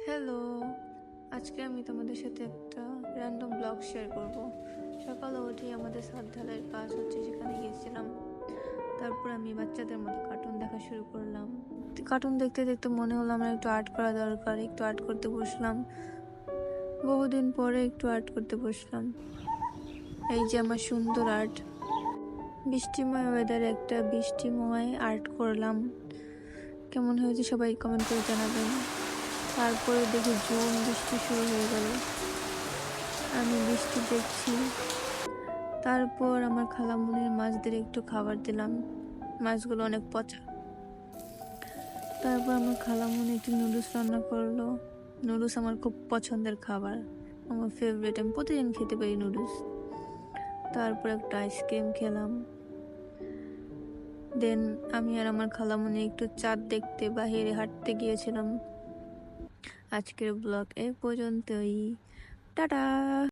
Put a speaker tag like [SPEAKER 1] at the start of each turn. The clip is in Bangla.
[SPEAKER 1] হ্যালো, আজকে আমি তোমাদের সাথে একটা র্যান্ডম ব্লগ শেয়ার করব। সকালে উঠেই আমাদের ছাদ ঢালাইয়ের কাজ হচ্ছে, সেখানে গিয়েছিলাম। তারপর আমি বাচ্চাদের মতো কার্টুন দেখা শুরু করলাম। কার্টুন দেখতে দেখতে মনে হলো আমার একটু আর্ট করা দরকার। একটু আর্ট করতে বসলাম। বহুদিন পরে একটু আর্ট করতে বসলাম। এই যে আমার সুন্দর আর্ট। বৃষ্টিময় ওয়েদারে একটা বৃষ্টিময় আর্ট করলাম। কেমন হয়েছে সবাই কমেন্ট করে জানাবেন। তারপরে দেখি জুন বৃষ্টি শুরু হয়ে গেল। আমি বৃষ্টি দেখছি। তারপর আমার খালামুনির মাছদের একটু খাবার দিলাম। মাছগুলো অনেক পচা। তারপর আমার খালামুনি একটু নুডলস রান্না করলো। নুডলস আমার খুব পছন্দের খাবার, আমার ফেভারিট। আমি প্রতিদিন খেতে পারি নুডলস। তারপর একটা আইসক্রিম খেলাম। দেন আমি আর আমার খালামুনি একটু চাঁদ দেখতে বাহিরে হাঁটতে গিয়েছিলাম। আজকের ব্লগ এ পর্যন্তই। টাটা।